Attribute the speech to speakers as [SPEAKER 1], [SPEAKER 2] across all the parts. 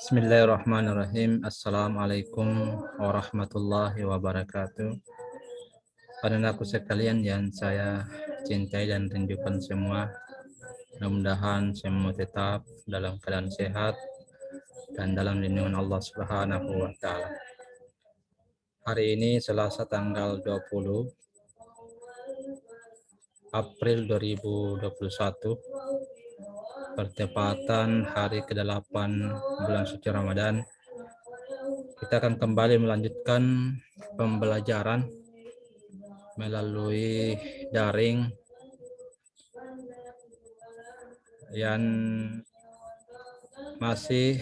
[SPEAKER 1] Bismillahirrahmanirrahim. Assalamualaikum warahmatullahi wabarakatuh. Anak-anakku sekalian yang saya cintai dan rindukan semua, mudah-mudahan semua tetap dalam keadaan sehat dan dalam lindungan Allah Subhanahu wa Ta'ala. Hari ini Selasa tanggal 20 April 2021, bertepatan hari ke-8 bulan suci Ramadan. Kita akan kembali melanjutkan pembelajaran melalui daring yang masih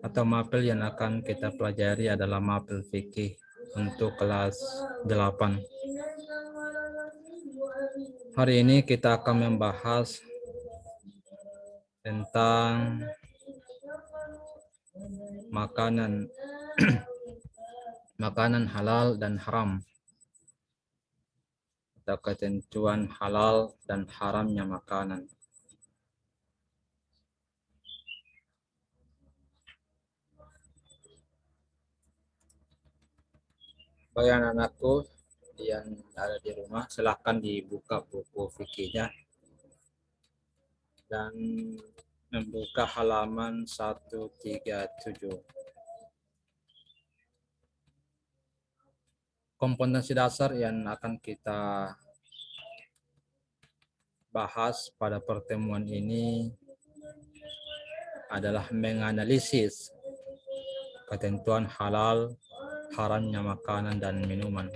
[SPEAKER 1] atau mapel yang akan kita pelajari adalah mapel fikih untuk kelas 8. Hari ini kita akan membahas tentang makanan makanan halal dan haram, atau ketentuan halal dan haramnya makanan. Bagi anak-anakku yang ada di rumah, silahkan dibuka buku fikihnya dan membuka halaman 137. Kompetensi dasar yang akan kita bahas pada pertemuan ini adalah menganalisis ketentuan halal, haramnya makanan dan minuman.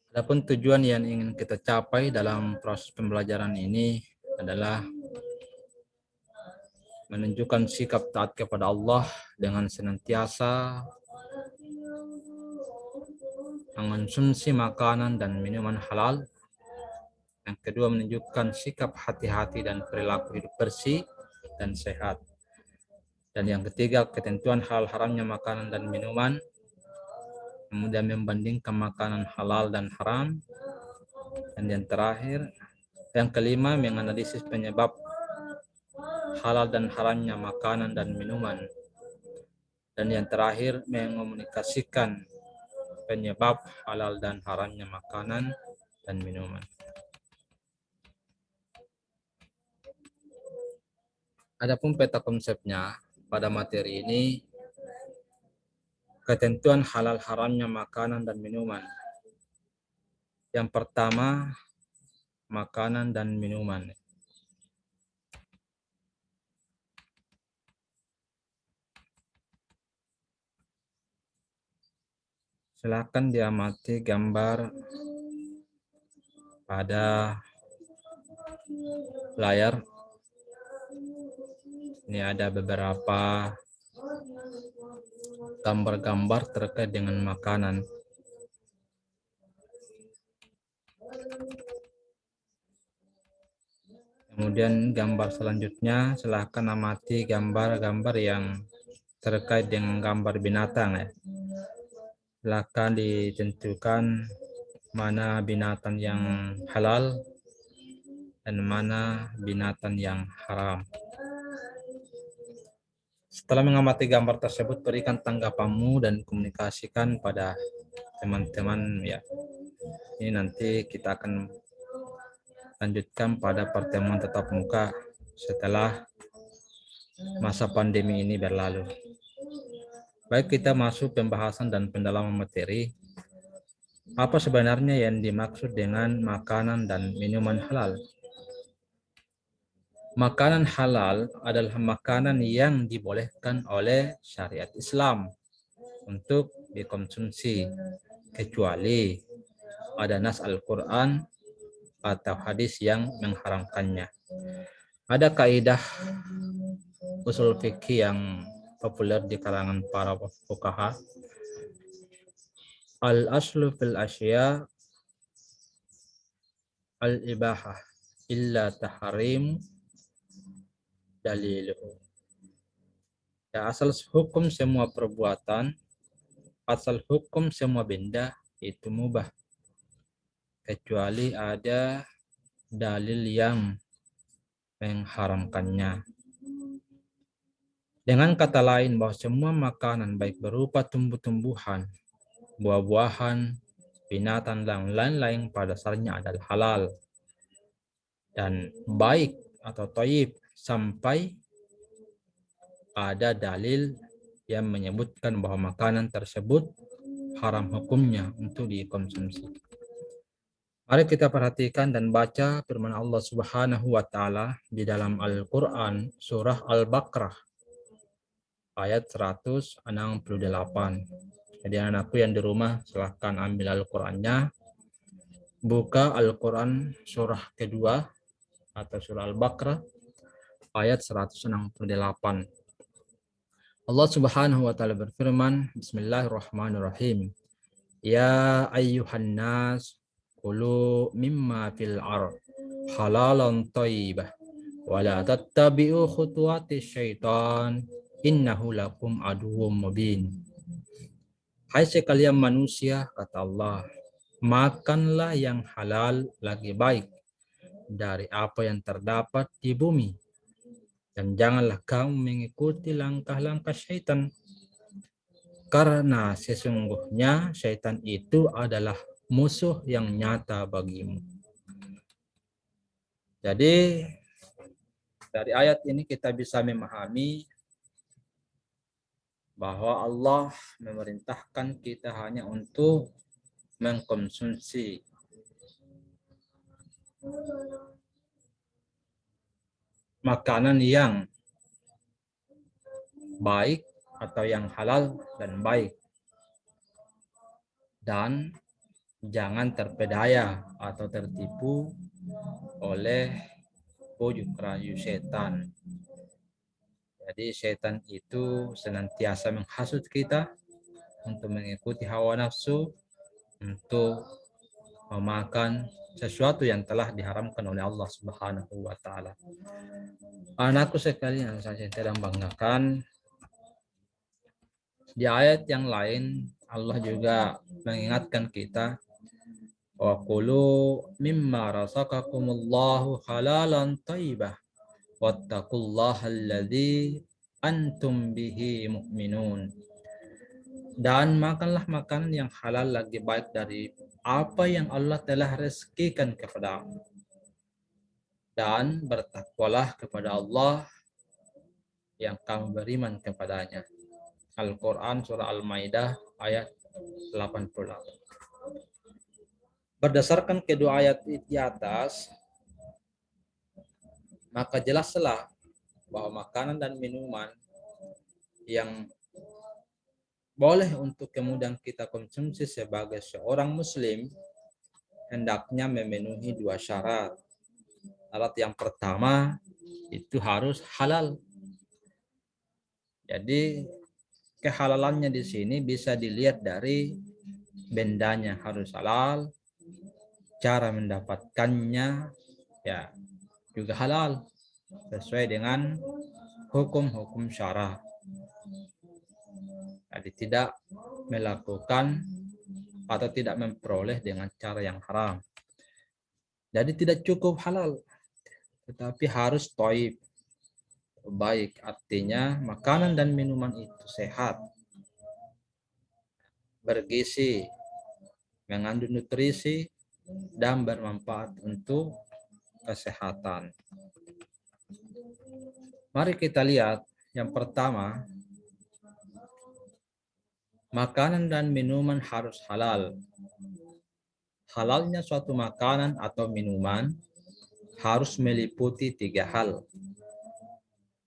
[SPEAKER 1] Adapun tujuan yang ingin kita capai dalam proses pembelajaran ini adalah menunjukkan sikap taat kepada Allah dengan senantiasa mengonsumsi makanan dan minuman halal. Yang kedua, menunjukkan sikap hati-hati dan perilaku hidup bersih dan sehat. Dan yang ketiga, ketentuan halal haramnya makanan dan minuman. Kemudian membandingkan makanan halal dan haram. Dan yang terakhir, yang kelima, menganalisis penyebab halal dan haramnya makanan dan minuman. Dan yang terakhir, mengomunikasikan penyebab halal dan haramnya makanan dan minuman. Adapun peta konsepnya pada materi ini, ketentuan halal haramnya makanan dan minuman. Yang pertama, makanan dan minuman. Silakan diamati gambar pada layar. Ini ada beberapa gambar-gambar terkait dengan makanan. Kemudian gambar selanjutnya, silakan amati gambar-gambar yang terkait dengan gambar binatang. Silakan ditentukan mana binatang yang halal dan mana binatang yang haram. Setelah mengamati gambar tersebut, berikan tanggapanmu dan komunikasikan pada teman-teman ya. Ini nanti kita akan lanjutkan pada pertemuan tatap muka setelah masa pandemi ini berlalu. Baik, kita masuk pembahasan dan pendalaman materi. Apa sebenarnya yang dimaksud dengan makanan dan minuman halal? Makanan halal adalah makanan yang dibolehkan oleh syariat Islam untuk dikonsumsi, kecuali ada nas Al-Quran atau hadis yang mengharamkannya. Ada kaidah usul fikih yang populer di kalangan para fuqaha. Al-aslu fil asya al-ibahah illa tahrim daliluhu. Ya, asal hukum semua perbuatan, asal hukum semua benda itu mubah, kecuali ada dalil yang mengharamkannya. Dengan kata lain bahwa semua makanan baik berupa tumbuh-tumbuhan, buah-buahan, binatang dan lain-lain pada dasarnya adalah halal dan baik atau thayyib sampai ada dalil yang menyebutkan bahwa makanan tersebut haram hukumnya untuk dikonsumsi. Mari kita perhatikan dan baca firman Allah Subhanahu wa taala di dalam Al-Qur'an surah Al-Baqarah ayat 168. Jadi anakku yang di rumah silahkan ambil Al-Qur'annya, buka Al-Qur'an surah kedua atau surah Al-Baqarah ayat 168. Allah Subhanahu wa taala berfirman, Bismillahirrahmanirrahim. Ya ayyuhan nas kulu mimma fil ard halalan thayyibah wa la tattabi'u khutuwati syaitan innahu lakum aduwwum mubin. Hai sekalian manusia, kata Allah, makanlah yang halal lagi baik dari apa yang terdapat di bumi, dan janganlah kamu mengikuti langkah-langkah syaitan, karena sesungguhnya syaitan itu adalah musuh yang nyata bagimu. Jadi dari ayat ini kita bisa memahami bahwa Allah memerintahkan kita hanya untuk mengkonsumsi makanan yang baik atau yang halal dan baik, dan jangan terpedaya atau tertipu oleh bujuk rayu setan. Jadi setan itu senantiasa menghasut kita untuk mengikuti hawa nafsu, untuk memakan sesuatu yang telah diharamkan oleh Allah Subhanahu wa taala. Anakku sekalian, saya sedang banggakan, di ayat yang lain Allah juga mengingatkan kita, wa qulu mimma razaqakumullahu halalan thayyibah wattaqullaha alladzi antum bihi mu'minun. Dan makanlah makanan yang halal lagi baik dari apa yang Allah telah rezekikan kepadamu, dan bertakwalah kepada Allah yang kamu beriman kepadanya. Al-Quran surah Al-Maidah ayat 88. Berdasarkan kedua ayat di atas, maka jelaslah bahwa makanan dan minuman yang boleh untuk kemudian kita konsumsi sebagai seorang muslim hendaknya memenuhi dua syarat. Syarat yang pertama itu harus halal. Jadi kehalalannya di sini bisa dilihat dari bendanya harus halal, cara mendapatkannya ya juga halal sesuai dengan hukum-hukum syara. Jadi tidak melakukan atau tidak memperoleh dengan cara yang haram. Jadi tidak cukup halal, tetapi harus thayyib, baik, artinya makanan dan minuman itu sehat, bergizi, mengandung nutrisi, dan bermanfaat untuk kesehatan. Mari kita lihat yang pertama, makanan dan minuman harus halal. Halalnya suatu makanan atau minuman harus meliputi tiga hal.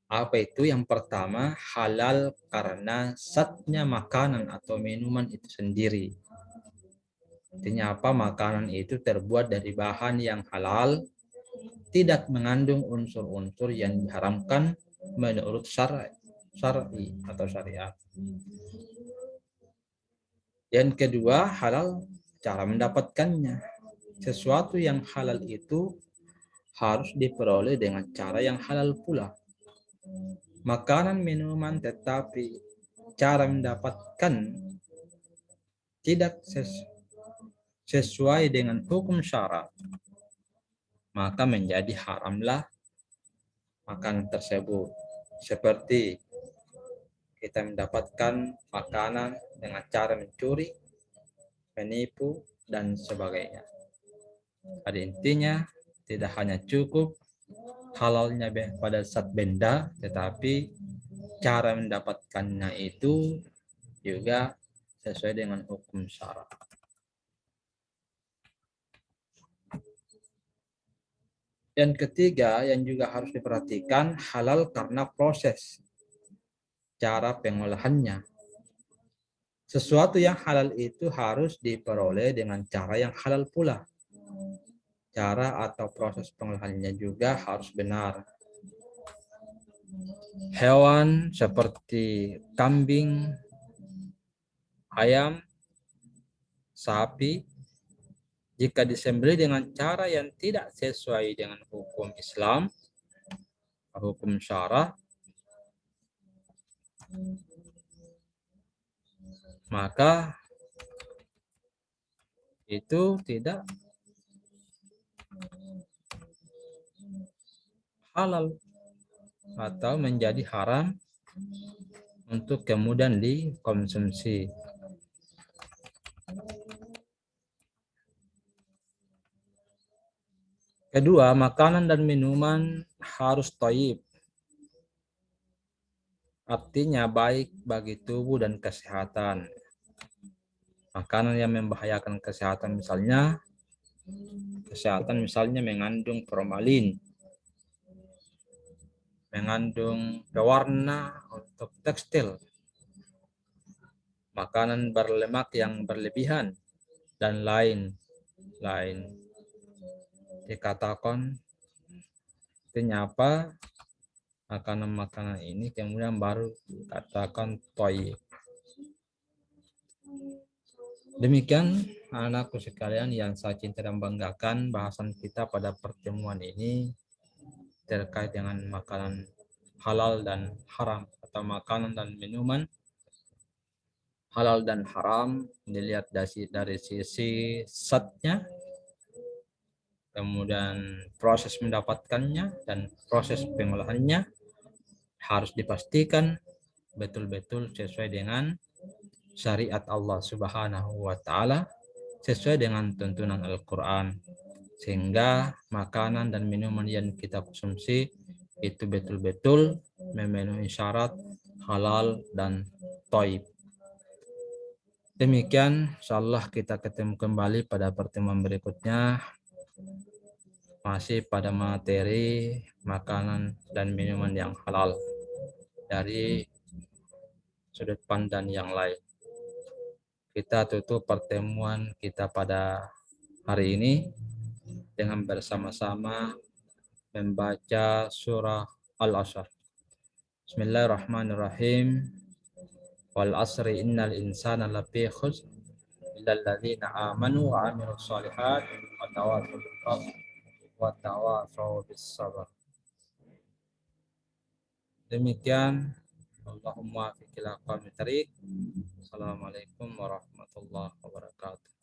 [SPEAKER 1] Apa itu? Yang pertama, halal karena zatnya makanan atau minuman itu sendiri. Artinya apa? Makanan itu terbuat dari bahan yang halal, tidak mengandung unsur-unsur yang diharamkan menurut syar'i atau syariat. Yang kedua, halal cara mendapatkannya. Sesuatu yang halal itu harus diperoleh dengan cara yang halal pula. Makanan, minuman, tetapi cara mendapatkan tidak sesuai dengan hukum syara, maka menjadi haramlah makanan tersebut. Seperti kita mendapatkan makanan dengan cara mencuri, menipu, dan sebagainya. Pada intinya, tidak hanya cukup halalnya pada saat benda, tetapi cara mendapatkannya itu juga sesuai dengan hukum syara. Dan ketiga yang juga harus diperhatikan, halal karena proses, cara pengolahannya. Sesuatu yang halal itu harus diperoleh dengan cara yang halal pula. Cara atau proses pengolahannya juga harus benar. Hewan seperti kambing, ayam, sapi, jika disembelih dengan cara yang tidak sesuai dengan hukum Islam, hukum syara, maka itu tidak halal atau menjadi haram untuk kemudian dikonsumsi. Kedua, makanan dan minuman harus thayyib. Artinya baik bagi tubuh dan kesehatan. Makanan yang membahayakan kesehatan misalnya mengandung formalin, mengandung pewarna untuk tekstil, makanan berlemak yang berlebihan, dan lain-lain. Dikatakan artinya apa? Makanan-makanan ini kemudian baru dikatakan thayyib. Demikian anakku sekalian yang saya cinta dan banggakan, bahasan kita pada pertemuan ini terkait dengan makanan halal dan haram atau makanan dan minuman halal dan haram dilihat dari sisi zatnya, kemudian proses mendapatkannya dan proses pengolahannya harus dipastikan betul-betul sesuai dengan syariat Allah Subhanahu wa taala, sesuai dengan tuntunan Al-Qur'an, sehingga makanan dan minuman yang kita konsumsi itu betul-betul memenuhi syarat halal dan thayyib. Demikian, insyaallah kita ketemu kembali pada pertemuan berikutnya, masih pada materi makanan dan minuman yang halal dari sudut pandang yang lain. Kita tutup pertemuan kita pada hari ini dengan bersama-sama membaca surah Al-Asr. Bismillahirrahmanirrahim. Wal asri innal insana lafi khusr illal ladzina amanu wa amilus shalihat wa tawassaw bil haqqi wa tawassaw bis sabr. Demikian, Allahumma fi ila aqwamit thariq. Assalamualaikum warahmatullahi wabarakatuh.